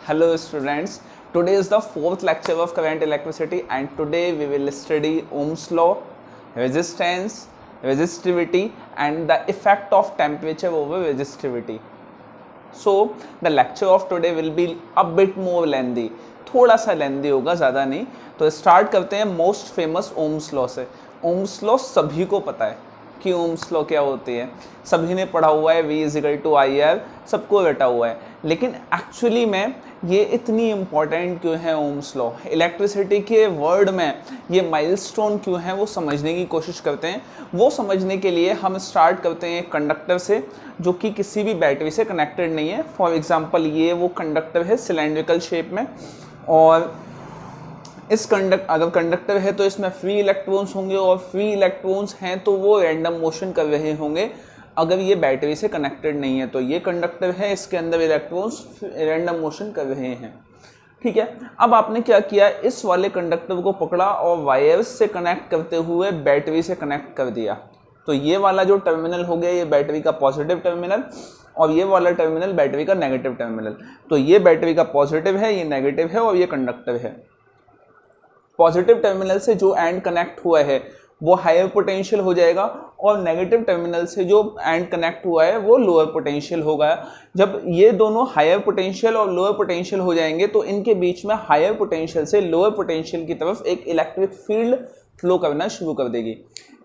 Hello students, today is the fourth lecture of current electricity and today we will study Ohm's law, resistance, resistivity and the effect of temperature over resistivity. So the lecture of today will be a bit more lengthy, थोड़ा सा लेंदी होगा, ज़्यादा नहीं. तो start करते हैं most famous Ohm's law से. Ohm's law सभी को पता है कि ओम्स लॉ क्या होती है, सभी ने पढ़ा हुआ है, V is equal to I R सबको रटा हुआ है. लेकिन एक्चुअली में ये इतनी इम्पॉर्टेंट क्यों है ओम्स लॉ, इलेक्ट्रिसिटी के वर्ड में ये माइलस्टोन क्यों है, वो समझने की कोशिश करते हैं. वो समझने के लिए हम स्टार्ट करते हैं एक कंडक्टर से जो कि किसी भी बैटरी से कनेक्टेड नहीं है. फॉर एग्जांपल ये वो कंडक्टर है सिलेंड्रिकल शेप में, और इस अगर कंडक्टर है तो इसमें फ्री इलेक्ट्रॉन्स होंगे और फ्री इलेक्ट्रॉन्स हैं तो वो रैंडम मोशन कर रहे होंगे. अगर ये बैटरी से कनेक्टेड नहीं है तो ये कंडक्टर है, इसके अंदर इलेक्ट्रॉन्स रैंडम मोशन कर रहे हैं. ठीक है, अब आपने क्या किया, इस वाले कंडक्टर को पकड़ा और वायर्स से कनेक्ट करते हुए बैटरी से कनेक्ट कर दिया. तो ये वाला जो टर्मिनल हो गया ये बैटरी का पॉजिटिव टर्मिनल और ये वाला टर्मिनल बैटरी का नेगेटिव टर्मिनल. तो ये बैटरी का पॉजिटिव है, ये नेगेटिव है और ये कंडक्टर है. पॉजिटिव टर्मिनल से जो एंड कनेक्ट हुआ है वो हायर पोटेंशियल हो जाएगा और नेगेटिव टर्मिनल से जो एंड कनेक्ट हुआ है वो लोअर पोटेंशियल होगा. जब ये दोनों हायर पोटेंशियल और लोअर पोटेंशियल हो जाएंगे तो इनके बीच में हायर पोटेंशियल से लोअर पोटेंशियल की तरफ एक इलेक्ट्रिक फील्ड फ्लो करना शुरू कर देगी.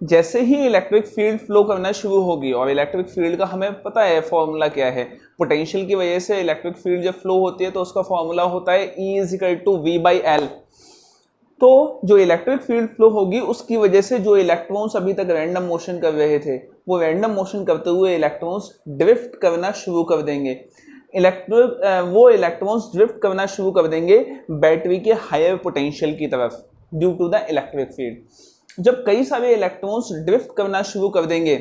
जैसे ही इलेक्ट्रिक फील्ड फ्लो करना शुरू होगी, और इलेक्ट्रिक फील्ड का हमें पता है फॉर्मूला क्या है, पोटेंशियल की वजह से इलेक्ट्रिक फील्ड जब फ्लो होती है तो उसका फॉर्मूला होता है E इजिकल टू V/L. तो जो इलेक्ट्रिक फील्ड फ्लो होगी उसकी वजह से जो इलेक्ट्रॉन्स अभी तक रैंडम मोशन कर रहे थे वो रैंडम मोशन करते हुए इलेक्ट्रॉन्स ड्रिफ्ट करना शुरू कर देंगे. वो इलेक्ट्रॉन्स ड्रिफ्ट करना शुरू कर देंगे बैटरी के हायर पोटेंशियल की तरफ due to the electric field. जब कई सारे इलेक्ट्रॉन्स ड्रिफ्ट करना शुरू कर देंगे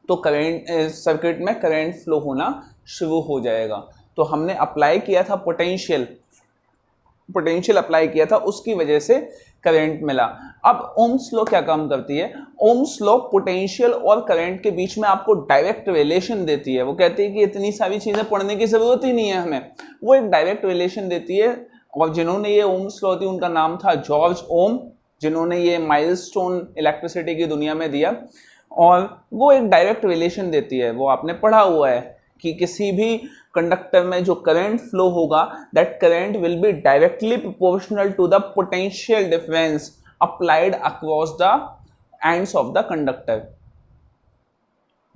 तो करंट सर्किट में करंट फ्लो होना शुरू हो जाएगा. तो हमने अप्लाई किया था पोटेंशियल अप्लाई किया था, उसकी वजह से करंट मिला. अब ओम्स लॉ क्या काम करती है, ओम्स लॉ पोटेंशियल और करंट के बीच में आपको डायरेक्ट रिलेशन देती है. वो कहती है कि इतनी सारी चीजें पढ़ने की जरूरत ही नहीं है हमें, वो एक डायरेक्ट रिलेशन देती है. और जिन्होंने ये ओम्स लॉ दी उनका नाम था जॉर्ज ओम, जिन्होंने ये माइलस्टोन इलेक्ट्रिसिटी की दुनिया में दिया. और वो एक डायरेक्ट रिलेशन देती है, वो आपने पढ़ा हुआ है कि किसी भी कंडक्टर में जो करंट फ्लो होगा that current will be directly proportional to the potential difference applied across the ends of the conductor.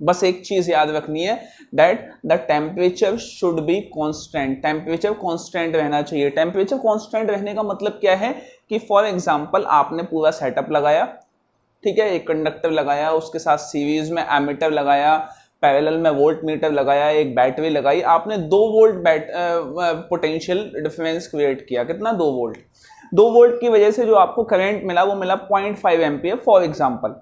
बस एक चीज याद रखनी है that the temperature should be constant. Temperature constant रहना चाहिए. टेम्परेचर कांस्टेंट रहने का मतलब क्या है कि फॉर एग्जांपल आपने पूरा सेटअप लगाया, ठीक है, एक कंडक्टर लगाया, उसके साथ सीरीज में एमीटर लगाया, पैरेलल में वोल्ट मीटर लगाया, एक बैटरी लगाई, आपने 2 वोल्ट पोटेंशियल डिफरेंस क्रिएट किया. कितना, 2 वोल्ट. 2 वोल्ट की वजह से जो आपको करंट मिला वो मिला 0.5 एम्पियर फॉर एग्जांपल.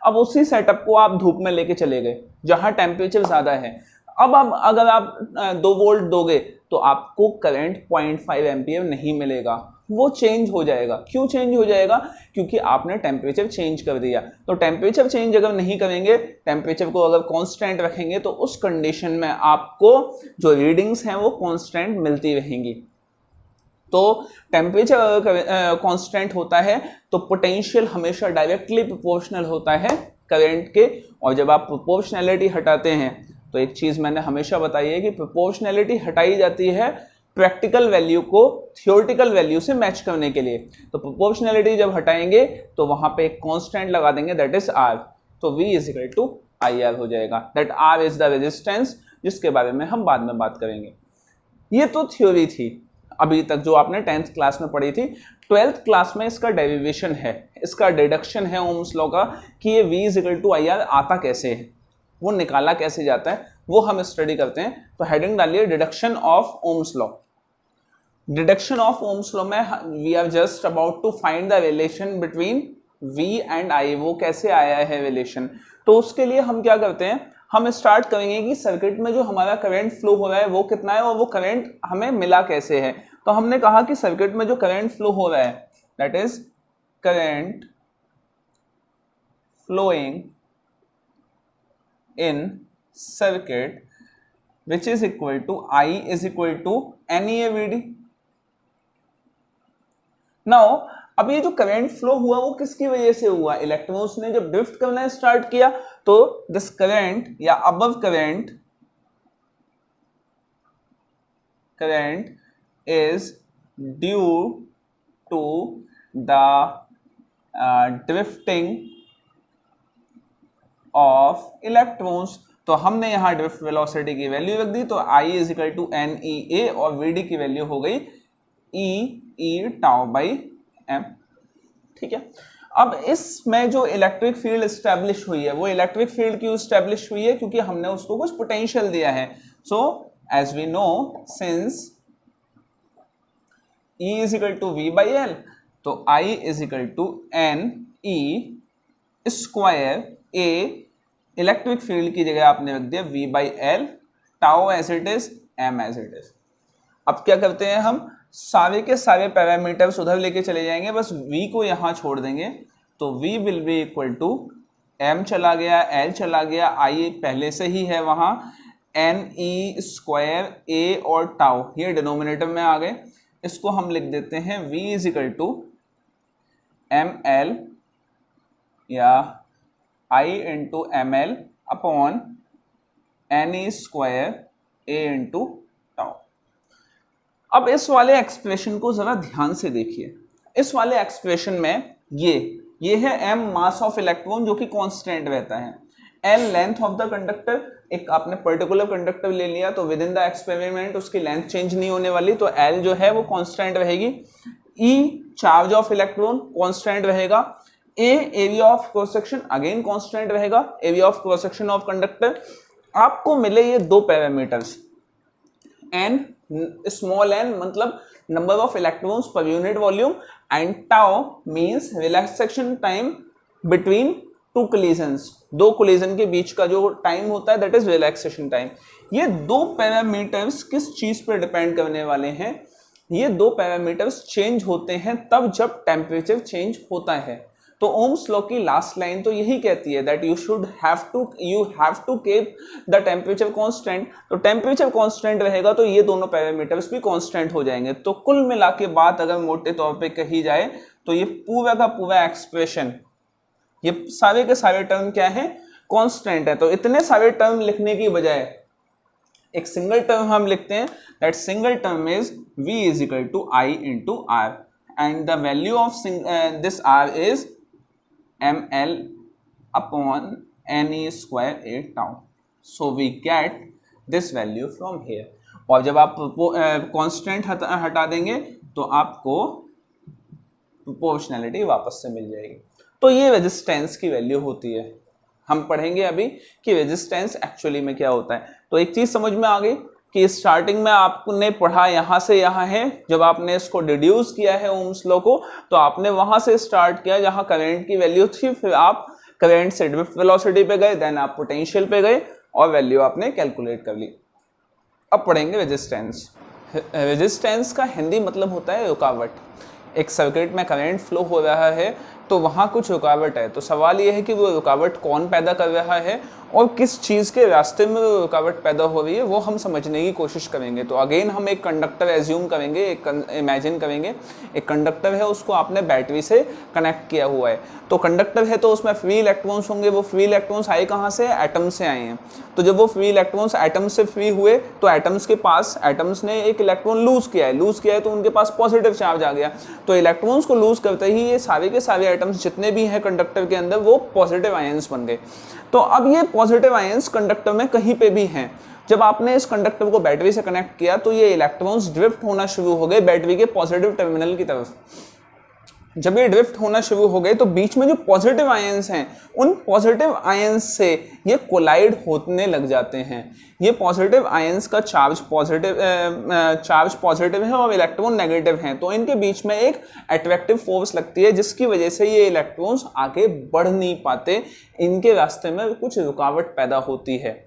अब उसी सेटअप को आप धूप में लेके चले गए जहां टेम्परेचर ज्यादा है. अब अगर आप 2 वोल्ट दोगे तो आपको करंट 0.5 एम्पियर नहीं मिलेगा, वो चेंज हो जाएगा. क्यों चेंज हो जाएगा, क्योंकि आपने टेम्परेचर चेंज कर दिया. तो टेम्परेचर चेंज अगर नहीं करेंगे, टेम्परेचर को अगर कांस्टेंट रखेंगे तो उस कंडीशन में आपको जो रीडिंग्स हैं वो कांस्टेंट मिलती रहेंगी. तो टेम्परेचर अगर कांस्टेंट होता है तो पोटेंशियल हमेशा डायरेक्टली प्रोपोर्शनल होता है करंट के. और जब आप प्रोपोर्शनैलिटी हटाते हैं तो एक चीज मैंने हमेशा बताई है कि प्रोपोर्शनैलिटी हटाई जाती है प्रैक्टिकल वैल्यू को थियोरेटिकल वैल्यू से मैच करने के लिए. तो प्रोपोर्शनैलिटी जब हटाएंगे तो वहां पे एक कांस्टेंट लगा देंगे दैट इज R. तो V इजिकल टू IR हो जाएगा. That R is the resistance, जिसके बारे में हम बाद में बात करेंगे. ये तो थ्योरी थी अभी तक जो आपने 10th क्लास में पढ़ी थी. 12th क्लास में इसका डेरिवेशन है, इसका डिडक्शन है ओम्स लॉ का कि ये V इजिकल टू IR आता कैसे है, वो निकाला कैसे जाता है, वो हम स्टडी करते हैं. तो हेडिंग डालिए deduction of Ohm's law. Deduction of Ohm's law में we are just about to find the relation between V and I. वो कैसे आया है रिलेशन, तो उसके लिए हम क्या करते हैं, हम स्टार्ट करेंगे कि सर्किट में जो हमारा करंट फ्लो हो रहा है वो कितना है और वो करंट हमें मिला कैसे है. तो हमने कहा कि सर्किट में जो करंट फ्लो हो रहा है that is current flowing in circuit which is equal to I is equal to NeAVD। Now अब ये जो करंट फ्लो हुआ वो किसकी वजह से हुआ, इलेक्ट्रॉन्स ने जब ड्रिफ्ट करना स्टार्ट किया तो दिस करंट या above current is due to the drifting of electrons। तो हमने यहां ड्रिफ्ट वेलोसिटी की वैल्यू रख दी, तो I is equal to NeA और VD की वैल्यू हो गई E टाउ बाई M। ठीक है, अब इसमें जो इलेक्ट्रिक फील्ड एस्टेब्लिश हुई है वो इलेक्ट्रिक फील्ड क्यों एस्टेब्लिश हुई है, क्योंकि हमने उसको कुछ पोटेंशियल दिया है। So as we know since E is equal to V by L, तो I is equal to NE square A, electric field की जगह आपने रख दिया V by L, tau as it is, M as it is. अब क्या करते हैं, हम सारे के सारे पैरामीटर्स उधर लेके चले जाएंगे, बस V को यहां छोड़ देंगे, तो V will be equal to M चला गया, L चला गया, I पहले से ही है वहां, NE स्क्वायर A और टाउ ये डिनोमिनेटर में आ गए। इसको हम लिख देते हैं V is equal to ML या I into ML upon NE square A into tau. अब इस वाले एक्सप्रेशन को जरा ध्यान से देखिए, इस वाले एक्सप्रेशन में ये है M मास ऑफ इलेक्ट्रॉन जो कि कांस्टेंट रहता है, L length of the conductor, एक आपने पर्टिकुलर कंडक्टर ले लिया तो विद इन द एक्सपेरिमेंट उसकी लेंथ चेंज नहीं होने वाली, तो L जो है वो कांस्टेंट रहेगी, E charge of electron constant रहेगा, A area of cross section again constant रहेगा, area of cross section of conductor. आपको मिले ये दो पैरामीटर्स, N स्मॉल n मतलब number of electrons per unit volume, and tau means relaxation time between two collisions, दो collision के बीच का जो टाइम होता है दैट इज रिलैक्सेशन टाइम। ये दो पैरामीटर्स किस चीज पर डिपेंड करने वाले हैं, ये दो पैरामीटर्स चेंज होते हैं तब जब टेम्परेचर चेंज होता है। तो ओम्स लॉ की लास्ट लाइन तो यही कहती है that you have to keep the temperature constant. तो टेम्परेचर कांस्टेंट रहेगा तो ये दोनों पैरामीटर्स भी कांस्टेंट हो जाएंगे। तो कुल मिला के बात अगर मोटे तौर पे कही जाए तो ये पूरा का पूरा एक्सप्रेशन, ये सारे के सारे टर्म क्या है, कांस्टेंट है। तो इतने सारे टर्म लिखने की बजाय एक सिंगल टर्म हम लिखते हैं, that single term is V is equal to I into R and the value of this R is ML upon NE square A tau. So we get this value from here. और जब आप constant हटा देंगे तो आपको proportionality वापस से मिल जाएगी। तो ये रेजिस्टेंस की वैल्यू होती है। हम पढ़ेंगे अभी कि रेजिस्टेंस एक्चुअली में क्या होता है। तो एक चीज समझ में आ गई कि स्टार्टिंग में आपने पढ़ा यहाँ से यहाँ है, जब आपने इसको डिड्यूस किया है ओम्स लॉ को तो आपने वहां से स्टार्ट किया जहां करंट की वैल्यू थी, फिर आप करंट से ड्रिफ्ट वेलोसिटी पे गए, देन आप पोटेंशियल पे गए और वैल्यू आपने कैलकुलेट कर ली। अब पढ़ेंगे रेजिस्टेंस। रेजिस्टेंस का हिंदी मतलब होता है रुकावट। एक सर्किट में करंट फ्लो हो रहा है तो वहाँ कुछ रुकावट है, तो सवाल ये है कि वो रुकावट कौन पैदा कर रहा है और किस चीज़ के रास्ते में वो रुकावट पैदा हो रही है, वो हम समझने की कोशिश करेंगे। तो अगेन हम एक कंडक्टर एज्यूम करेंगे, एक इमेजिन करेंगे, एक कंडक्टर है उसको आपने बैटरी से कनेक्ट किया हुआ है। तो कंडक्टर है तो उसमें फ्री इलेक्ट्रॉन्स होंगे, वो फ्री इलेक्ट्रॉन्स आए कहाँ से, एटम से आए हैं। तो जब वो फ्री इलेक्ट्रॉन्स एटम से फ्री हुए तो एटम्स के पास, एटम्स ने एक इलेक्ट्रॉन लूज किया है तो उनके पास पॉजिटिव चार्ज आ गया। तो इलेक्ट्रॉन्स को लूज करते ही ये सारे के सारे एटम्स जितने भी हैं कंडक्टर के अंदर वो पॉजिटिव आयंस बन गए। तो अब ये पॉजिटिव आयंस कंडक्टर में कहीं पे भी हैं। जब आपने इस कंडक्टर को बैटरी से कनेक्ट किया तो ये इलेक्ट्रॉन्स ड्रिफ्ट होना शुरू हो गए बैटरी के पॉजिटिव टर्मिनल की तरफ। जब ये ड्रिफ्ट होना शुरू हो गए तो बीच में जो पॉजिटिव आयंस हैं उन पॉजिटिव आयंस से ये कोलाइड होने लग जाते हैं। ये पॉजिटिव आयंस का चार्ज पॉजिटिव है और इलेक्ट्रॉन नेगेटिव हैं, तो इनके बीच में एक अट्रैक्टिव फोर्स लगती है जिसकी वजह से ये इलेक्ट्रॉन्स आगे बढ़ नहीं पाते, इनके रास्ते में कुछ रुकावट पैदा होती है।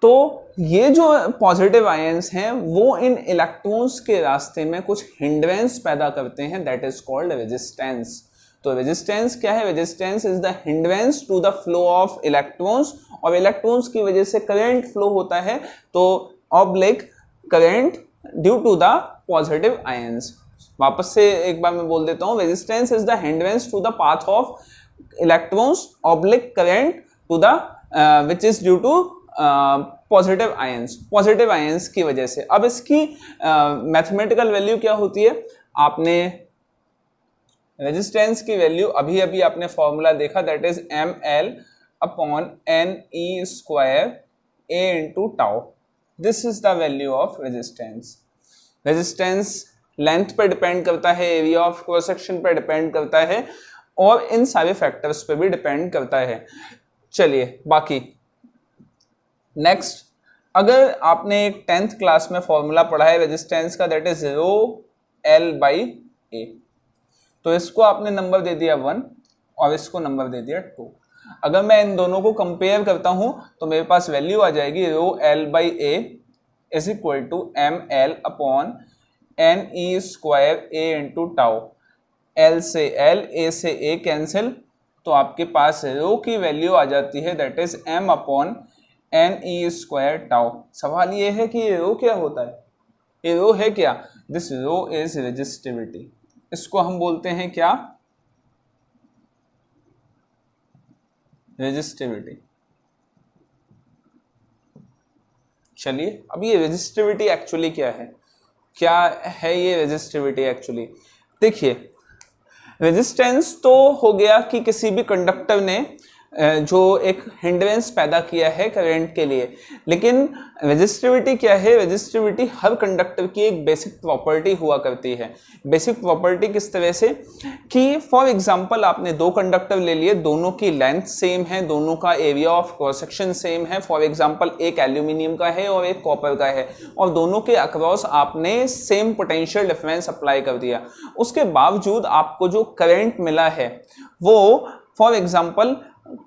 तो ये जो पॉजिटिव आयंस हैं वो इन इलेक्ट्रॉन्स के रास्ते में कुछ हिंड्रेंस पैदा करते हैं, दैट इज कॉल्ड रेजिस्टेंस। तो रेजिस्टेंस क्या है, resistance is the hindrance to the flow of electrons, और इलेक्ट्रॉन्स की वजह से करंट फ्लो होता है। तो oblique current due to the positive ions. वापस से एक बार मैं बोल देता हूँ, resistance is the hindrance to the path of electrons oblique current to the which is due to positive ions की वजह से। अब इसकी मैथमेटिकल वैल्यू क्या होती है? आपने रेजिस्टेंस की वैल्यू अभी अभी आपने फॉर्मूला देखा, that is ml upon ne square a into tau. This is the value of resistance. Resistance length पर डिपेंड करता है, एरिया ऑफ क्रॉस सेक्शन पर डिपेंड करता है, और इन सारे फैक्टर्स पे भी डिपेंड करता है। चलिए बाकी नेक्स्ट, अगर आपने एक 10th क्लास में फॉर्मूला पढ़ा है रेजिस्टेंस का, that is rho L by A, तो इसको आपने नंबर दे दिया 1 और इसको नंबर दे दिया 2। अगर मैं इन दोनों को कंपेयर करता हूं तो मेरे पास वैल्यू आ जाएगी rho L by A is equal to M L upon N E square A into tau. L से एल, ए से ए कैंसिल, तो आपके पास रो की वैल्यू आ जाती है that is M upon N E square tau. सवाल ये है कि ये रो क्या होता है? ये रो है क्या? This rho is resistivity. इसको हम बोलते हैं क्या? रेजिस्टिविटी। चलिए अब ये रेजिस्टिविटी एक्चुअली क्या है? क्या है ये रेजिस्टिविटी एक्चुअली? देखिए, रेजिस्टेंस तो हो गया कि किसी भी कंडक्टर ने जो एक हिंड्रेंस पैदा किया है करंट के लिए, लेकिन रेजिस्टिविटी क्या है? रेजिस्टिविटी हर कंडक्टर की एक बेसिक प्रॉपर्टी हुआ करती है। बेसिक प्रॉपर्टी किस तरह से कि फॉर एग्जांपल आपने दो कंडक्टर ले लिए, दोनों की लेंथ सेम है, दोनों का area of cross section same है। फॉर एग्जांपल एक एल्यूमिनियम का है और एक कॉपर का है, और दोनों के अक्रॉस आपने सेम पोटेंशियल डिफरेंस अप्लाई कर दिया। उसके बावजूद आपको जो करंट मिला है वो फॉर एग्जांपल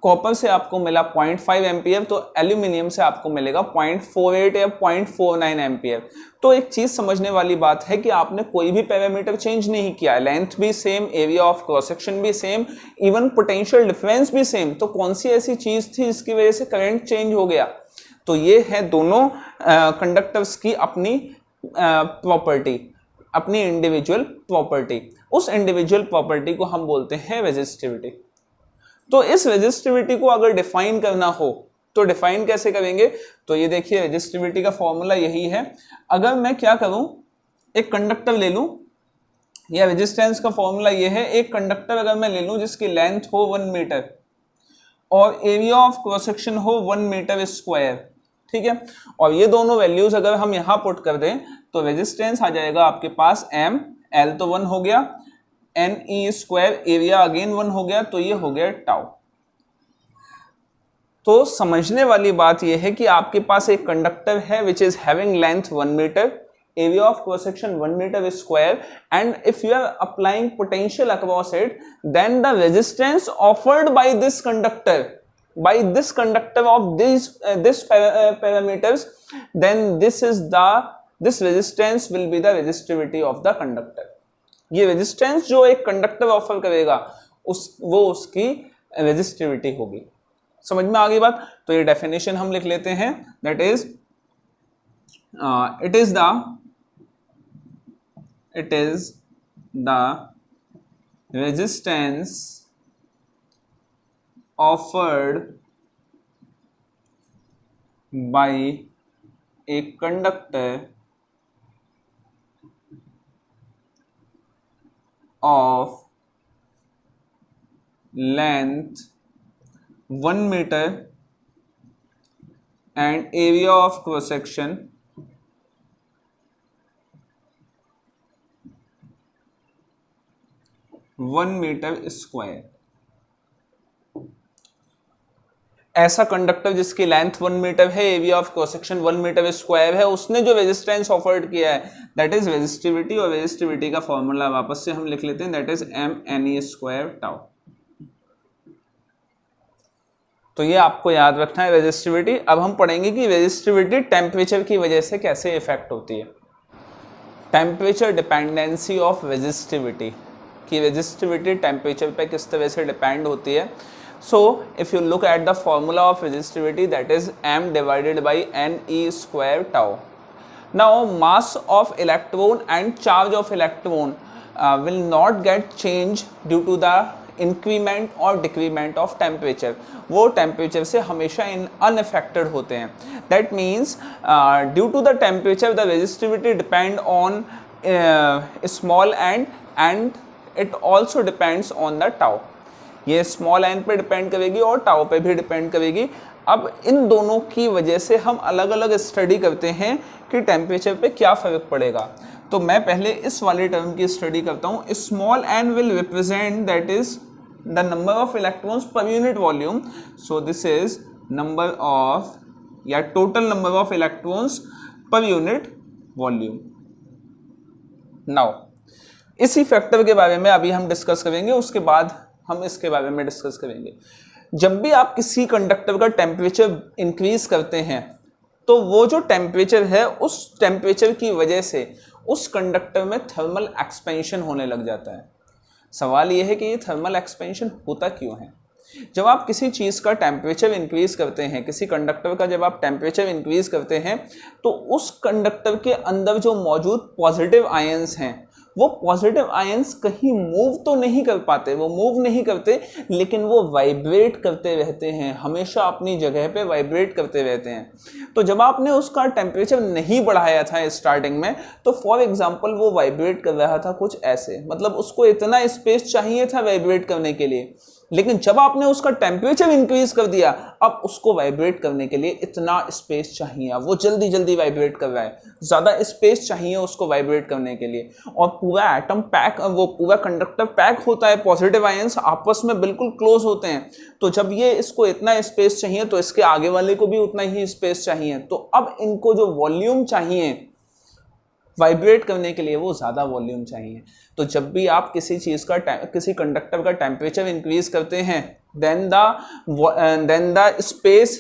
कॉपर से आपको मिला 0.5 एम्पियर, तो एल्यूमिनियम से आपको मिलेगा 0.48 या 0.49 एम्पियर। तो एक चीज समझने वाली बात है कि आपने कोई भी पैरामीटर चेंज नहीं किया, लेंथ भी same, area of cross section भी सेम, इवन पोटेंशियल डिफरेंस भी सेम। तो कौन सी ऐसी चीज थी जिसकी वजह से करंट चेंज हो गया? तो ये है दोनों कंडक्टर्स की अपनी प्रॉपर्टी, अपनी इंडिविजुअल प्रॉपर्टी। उस इंडिविजुअल प्रॉपर्टी को हम बोलते हैं रेजिस्टिविटी। तो इस रेजिस्टिविटी को अगर डिफाइन करना हो तो डिफाइन कैसे करेंगे? तो ये देखिए, रेजिस्टिविटी का फॉर्मूला यही है। अगर मैं क्या करूं, एक कंडक्टर ले लूं, या रेजिस्टेंस का फॉर्मूला ये है, एक कंडक्टर अगर मैं ले लूं जिसकी लेंथ हो 1 मीटर और एरिया ऑफ क्रॉस सेक्शन हो 1 मीटर स्क्वायर, ठीक है, और ये दोनों वैल्यूज अगर हम यहां पुट कर दें तो रेजिस्टेंस आ जाएगा आपके पास एम, एल तो 1 हो गया, एन ई स्क्वायर, एरिया अगेन 1 हो गया, तो ये हो गया टाउ। तो समझने वाली बात ये है कि आपके पास एक कंडक्टर है which is having length 1 metre, area of cross section 1 metre square, and if you are applying potential across it, then the resistance offered by this conductor, by this conductor of this parameters, then this resistance will be the resistivity of the conductor. ये resistance जो एक conductor offer करेगा वो उसकी resistivity होगी। समझ में आ गई बात? तो ये डेफिनेशन हम लिख लेते हैं, that is it is the resistance offered by a conductor of length 1 meter and area of cross section 1 metre square. ऐसा कंडक्टर जिसकी लेंथ 1 मीटर है, area of cross section 1 metre square है, उसने जो रेजिस्टेंस ऑफर्ड किया है that is resistivity, और resistivity का फॉर्मूला वापस से हम लिख लेते हैं, that is m n E square tau. तो ये आपको याद रखना है रेजिस्टिविटी। अब हम पढ़ेंगे कि रेजिस्टिविटी टेम्परेचर की वजह से कैसे इफेक्ट होती है। टेम्परेचर डिपेंडेंसी ऑफ रेजिस्टिविटी, कि रेजिस्टिविटी टेम्परेचर पे किस तरह से डिपेंड होती है। So if you look at the formula of resistivity, that is m divided by n e square tau. Now mass of electron and charge of electron will not get changed due to the increment और decrement of temperature, वो temperature से हमेशा unaffected होते हैं. That means due to the temperature the resistivity depend on small and it also depends on the tau. ये small n पे depend करेगी और टाउ पे भी डिपेंड करेगी. अब इन दोनों की वजह से हम अलग अलग स्टडी करते हैं कि टेम्परेचर पे क्या फ़र्क पड़ेगा. तो मैं पहले इस वाले टर्म की स्टडी करता हूँ. Small n will represent that is the number of electrons per unit volume. So this is number of या total number of electrons per unit volume. Now इसी फैक्टर के बारे में अभी हम डिस्कस करेंगे, उसके बाद हम इसके बारे में डिस्कस करेंगे. जब भी आप किसी कंडक्टर का टेम्परेचर इंक्रीज करते हैं तो वो जो टेम्परेचर है उस टेम्परेचर की वजह से उस कंडक्टर में थर्मल एक्सपेंशन होने लग जाता है. सवाल ये है कि ये थर्मल एक्सपेंशन होता क्यों है. जब आप किसी चीज़ का टेम्परेचर इंक्रीज करते हैं, किसी कंडक्टर का जब आप टेम्परेचर इंक्रीज करते हैं तो उस कंडक्टर के अंदर जो मौजूद पॉजिटिव आयंस हैं वो पॉजिटिव आयंस कहीं मूव तो नहीं कर पाते, वो मूव नहीं करते, लेकिन वो वाइब्रेट करते रहते हैं, हमेशा अपनी जगह पे वाइब्रेट करते रहते हैं. तो जब आपने उसका टेम्परेचर नहीं बढ़ाया था स्टार्टिंग में, तो फॉर एग्जांपल वो वाइब्रेट कर रहा था कुछ ऐसे, मतलब उसको इतना स्पेस चाहिए था वाइब्रेट करने के लिए. लेकिन जब आपने उसका टेम्परेचर इंक्रीज कर दिया, अब उसको वाइब्रेट करने के लिए इतना स्पेस चाहिए, वो जल्दी जल्दी वाइब्रेट कर रहा है, ज़्यादा स्पेस चाहिए उसको वाइब्रेट करने के लिए. और पूरा एटम पैक, वो पूरा कंडक्टर पैक होता है, पॉजिटिव आयंस आपस में बिल्कुल क्लोज होते हैं. तो जब ये इसको इतना स्पेस चाहिए तो इसके आगे वाले को भी उतना ही स्पेस चाहिए. तो अब इनको जो वॉल्यूम चाहिए वाइब्रेट करने के लिए वो ज़्यादा वॉल्यूम चाहिए. तो जब भी आप किसी चीज़ का किसी कंडक्टर का टेम्परेचर इंक्रीज करते हैं, then the space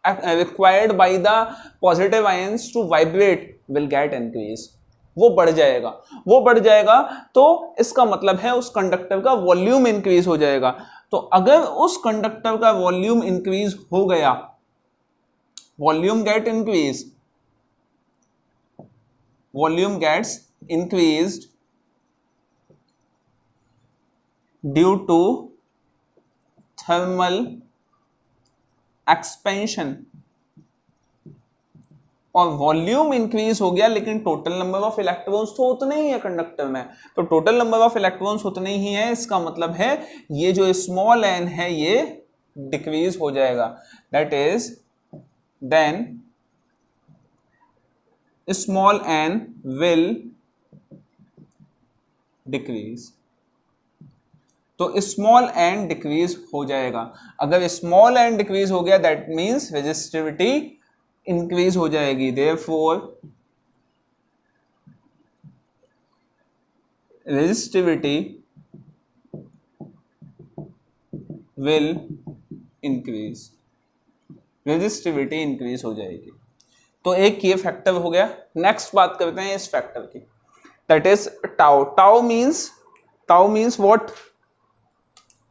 required by the positive ions to vibrate will get increase. वो बढ़ जाएगा. तो इसका मतलब है उस कंडक्टर का वॉल्यूम इंक्रीज हो जाएगा. तो अगर उस कंडक्टर का वॉल्यूम इंक्रीज हो गया, volume gets increased due to thermal expansion, और वॉल्यूम इंक्रीज हो गया लेकिन टोटल नंबर ऑफ इलेक्ट्रॉन्स तो उतने ही है कंडक्टर में. तो टोटल नंबर ऑफ इलेक्ट्रॉन्स उतने ही है, इसका मतलब है ये जो स्मॉल एन है ये डिक्रीज हो जाएगा. That is then small n will decrease. तो स्मॉल एन डिक्रीज हो जाएगा. अगर स्मॉल एन डिक्रीज हो गया दैट मीन्स रेजिस्टिविटी इंक्रीज हो जाएगी. Therefore resistivity will increase, resistivity increase हो जाएगी. तो एक ये फैक्टर हो गया. नेक्स्ट बात करते हैं इस फैक्टर की, that is tau. Tau means what?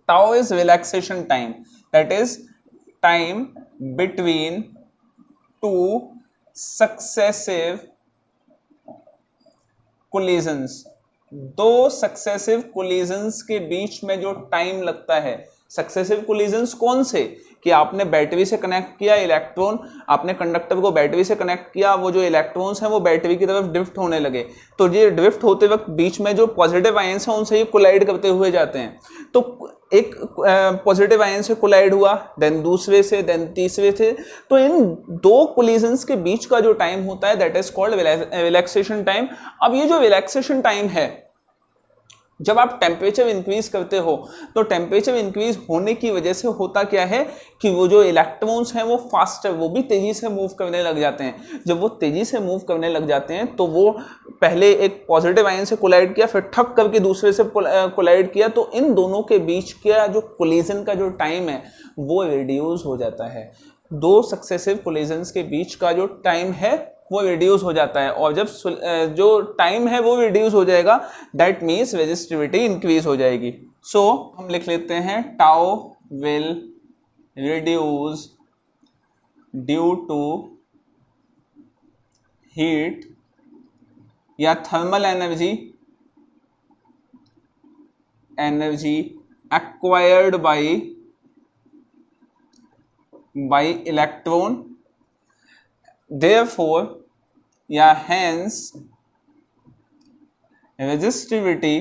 Tau is relaxation time, that is time between two successive collisions. दो सक्सेसिव कोलिजन्स के बीच में जो टाइम लगता है. सक्सेसिव कोलिजन्स कौन से? कि आपने बैटरी से कनेक्ट किया इलेक्ट्रॉन, आपने कंडक्टर को बैटरी से कनेक्ट किया, वो जो इलेक्ट्रॉन्स हैं वो बैटरी की तरफ ड्रिफ्ट होने लगे. तो ये ड्रिफ्ट होते वक्त बीच में जो पॉजिटिव आयंस हैं उनसे ये कोलाइड करते हुए जाते हैं. तो एक पॉजिटिव आयन से कोलाइड हुआ, देन दूसरे से, देन तीसरे से. तो इन दो कोलिजन्स के बीच का जो टाइम होता है that is called relaxation time. अब ये जो रिलैक्सेशन टाइम है, जब आप टेम्परेचर इंक्रीज करते हो तो टेम्परेचर इंक्रीज होने की वजह से होता क्या है कि वो जो इलेक्ट्रॉन्स हैं वो फास्टर, वो भी तेजी से मूव करने लग जाते हैं. जब वो तेजी से मूव करने लग जाते हैं तो वो पहले एक पॉजिटिव आयन से कोलाइड किया, फिर ठक करके दूसरे से कोलाइड किया. तो इन दोनों के बीच का जो कोलिजन का जो टाइम है वो रिड्यूस हो जाता है. दो सक्सेसिव कोलिजन्स के बीच का जो टाइम है वो रिड्यूस हो जाता है. और जब जो टाइम है वो रिड्यूस हो जाएगा दैट मीन्स रेजिस्टिविटी इंक्रीज हो जाएगी. सो हम लिख लेते हैं tau will reduce due to heat या thermal energy acquired by electron, therefore या हेंस रेजिस्टिविटी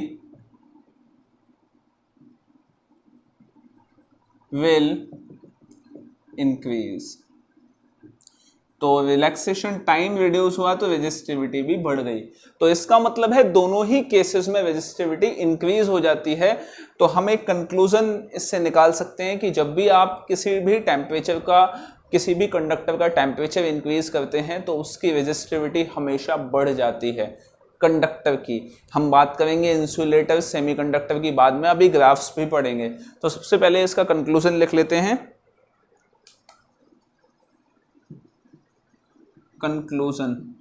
विल इंक्रीज। तो रिलैक्सेशन टाइम रिड्यूस हुआ तो रेजिस्टिविटी भी बढ़ गई। तो इसका मतलब है दोनों ही केसेस में रेजिस्टिविटी इंक्रीज हो जाती है। तो हम एक कंक्लूजन इससे निकाल सकते हैं कि जब भी आप किसी भी टेम्परेचर का, किसी भी कंडक्टर का टेम्परेचर इंक्रीज करते हैं तो उसकी रेजिस्टिविटी हमेशा बढ़ जाती है। कंडक्टर की हम बात करेंगे, इंसुलेटर, सेमीकंडक्टर की बाद में, अभी ग्राफ्स भी पढ़ेंगे। तो सबसे पहले इसका कंक्लूजन लिख लेते हैं। Conclusion,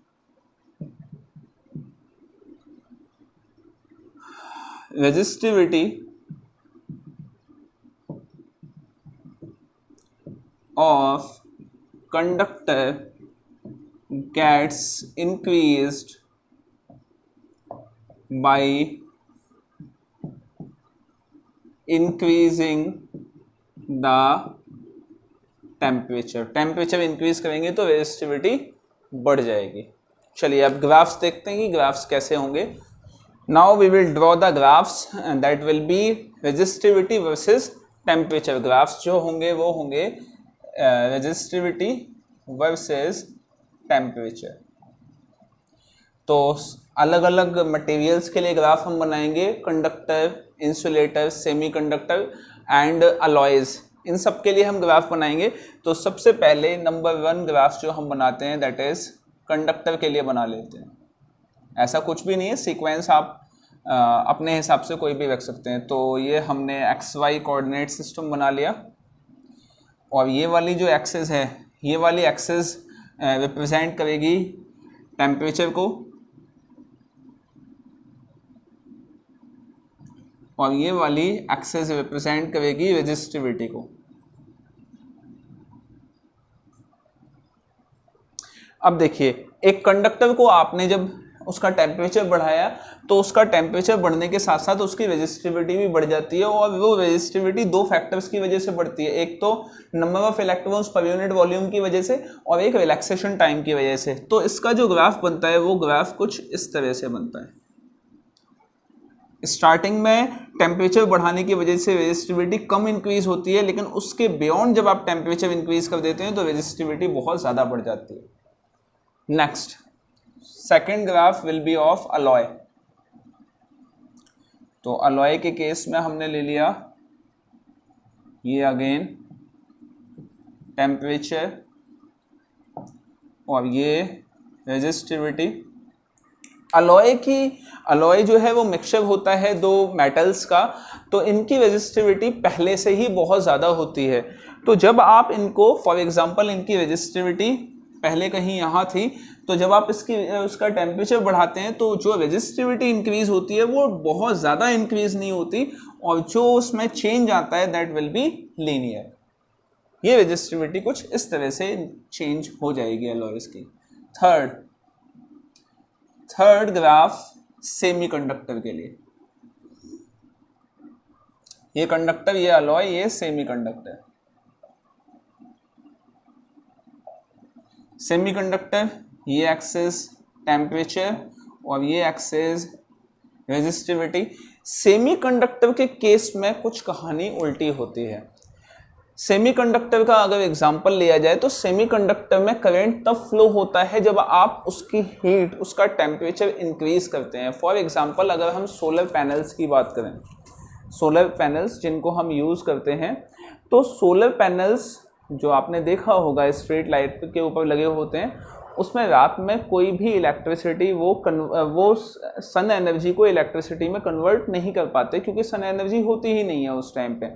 resistivity of conductor gets increased by increasing the temperature। Temperature increase करेंगे तो रेजिस्टिविटी बढ़ जाएगी। चलिए अब ग्राफ्स देखते हैं कि ग्राफ्स कैसे होंगे। Now we will draw the graphs that will be resistivity versus temperature. Graphs जो होंगे वो होंगे रेजिस्टिविटी वर्सेस टेम्परेचर। तो अलग अलग मटेरियल्स के लिए ग्राफ हम बनाएंगे, conductor, insulator, semiconductor and alloys, इन सब के लिए हम ग्राफ बनाएंगे। तो सबसे पहले नंबर 1 ग्राफ जो हम बनाते हैं दैट इज कंडक्टर के लिए बना लेते हैं। ऐसा कुछ भी नहीं है, सीक्वेंस आप अपने हिसाब से कोई भी रख सकते हैं। तो ये हमने XY कोऑर्डिनेट सिस्टम बना लिया और ये वाली जो एक्सेस है, ये वाली एक्सेस रिप्रेजेंट करेगी टेम्परेचर को और ये वाली एक्सेस रिप्रेजेंट करेगी रेजिस्टिविटी को। अब देखिए, एक कंडक्टर को आपने जब उसका टेम्परेचर बढ़ाया तो उसका टेम्परेचर बढ़ने के साथ साथ उसकी रेजिस्टिविटी भी बढ़ जाती है और वो रेजिस्टिविटी 2 फैक्टर्स की वजह से बढ़ती है। एक तो number of electrons per unit volume की वजह से और एक रिलैक्सेशन टाइम की वजह से। तो इसका जो ग्राफ बनता है वो ग्राफ कुछ इस तरह से बनता है। स्टार्टिंग में टेम्परेचर बढ़ाने की वजह से रेजिस्टिविटी कम इंक्रीज होती है, लेकिन उसके बियॉन्ड जब आप टेम्परेचर इंक्रीज कर देते हैं तो रेजिस्टिविटी बहुत ज़्यादा बढ़ जाती है। Next, second graph will be of alloy. तो अलॉय के केस में हमने ले लिया ये अगेन टेम्परेचर और ये रेजिस्टिविटी। अलॉय जो है वो मिक्सचर होता है 2 मेटल्स का, तो इनकी रेजिस्टिविटी पहले से ही बहुत ज़्यादा होती है। तो जब आप इनको, फॉर एग्जांपल इनकी रेजिस्टिविटी पहले कहीं यहाँ थी, तो जब आप उसका टेम्परेचर बढ़ाते हैं तो जो रेजिस्टिविटी इंक्रीज होती है वो बहुत ज़्यादा इंक्रीज नहीं होती और जो उसमें चेंज आता है दैट विल बी लीनियर। ये रेजिस्टिविटी कुछ इस तरह से चेंज हो जाएगी अलॉयज की। थर्ड ग्राफ सेमीकंडक्टर के लिए। ये कंडक्टर, ये अलॉय, ये सेमीकंडक्टर। सेमीकंडक्टर, ये एक्सेस टेम्परेचर और ये एक्सेस रेजिस्टिविटी। सेमीकंडक्टर के केस में कुछ कहानी उल्टी होती है। सेमीकंडक्टर का अगर एग्जांपल लिया जाए तो सेमीकंडक्टर में करंट तब फ्लो होता है जब आप उसकी हीट, उसका टेम्परेचर इंक्रीज करते हैं। फॉर एग्जांपल अगर हम सोलर पैनल्स की बात करें, सोलर पैनल्स जिनको हम यूज़ करते हैं, तो सोलर पैनल्स जो आपने देखा होगा स्ट्रीट लाइट के ऊपर लगे होते हैं, उसमें रात में कोई भी इलेक्ट्रिसिटी वो सन एनर्जी को इलेक्ट्रिसिटी में कन्वर्ट नहीं कर पाते क्योंकि सन एनर्जी होती ही नहीं है उस टाइम पे।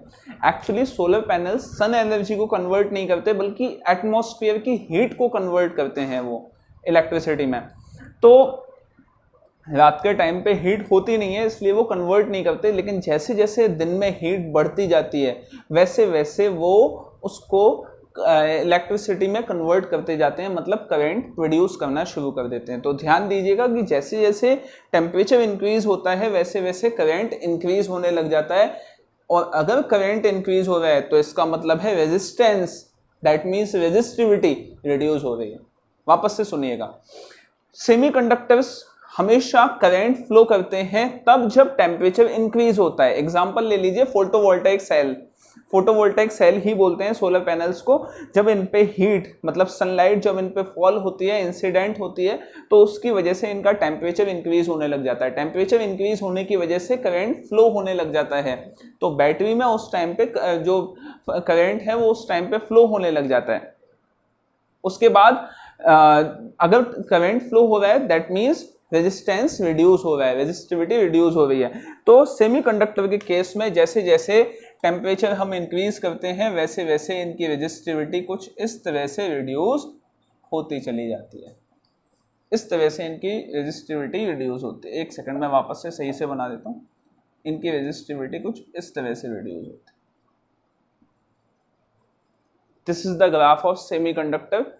Actually solar panels sun energy को कन्वर्ट नहीं करते बल्कि एटमॉस्फेयर की हीट को कन्वर्ट करते हैं वो इलेक्ट्रिसिटी में। तो रात के टाइम पे हीट होती नहीं है इसलिए वो कन्वर्ट नहीं करते, लेकिन जैसे जैसे दिन में हीट बढ़ती जाती है वैसे वैसे वो उसको इलेक्ट्रिसिटी में कन्वर्ट करते जाते हैं, मतलब करंट प्रोड्यूस करना शुरू कर देते हैं। तो ध्यान दीजिएगा कि जैसे जैसे टेम्परेचर इंक्रीज होता है वैसे वैसे करंट इंक्रीज होने लग जाता है, और अगर करंट इंक्रीज हो रहा है तो इसका मतलब है resistance, that means resistivity reduce हो रही है। वापस से सुनिएगा, सेमीकंडक्टर्स हमेशा करंट फ्लो करते हैं तब जब टेम्परेचर इंक्रीज होता है। एग्जांपल ले लीजिए फोटोवोल्टाइक सेल, फोटोवोल्टाइक सेल ही बोलते हैं सोलर पैनल्स को। जब इन पे हीट मतलब सनलाइट जब इन पे फॉल होती है, इंसिडेंट होती है, तो उसकी वजह से इनका टेम्परेचर इंक्रीज होने लग जाता है। टेम्परेचर इंक्रीज होने की वजह से करंट फ्लो होने लग जाता है। तो बैटरी में उस टाइम पे जो करंट है वो उस टाइम पे फ्लो होने लग जाता है। उसके बाद अगर करंट फ्लो हो रहा है दैट मीन्स रेजिस्टेंस रिड्यूस हो रहा है, रेजिस्टिविटी रिड्यूस हो रही है। तो सेमीकंडक्टर के केस में जैसे जैसे टेम्परेचर हम इंक्रीज करते हैं वैसे वैसे इनकी रेजिस्टिविटी कुछ इस तरह से रिड्यूस होती चली जाती है। इस तरह से इनकी रेजिस्टिविटी रिड्यूस होती है। एक सेकंड में वापस से सही से बना देता हूँ। इनकी रेजिस्टिविटी कुछ इस तरह से रिड्यूस होती है। This is the graph of semiconductor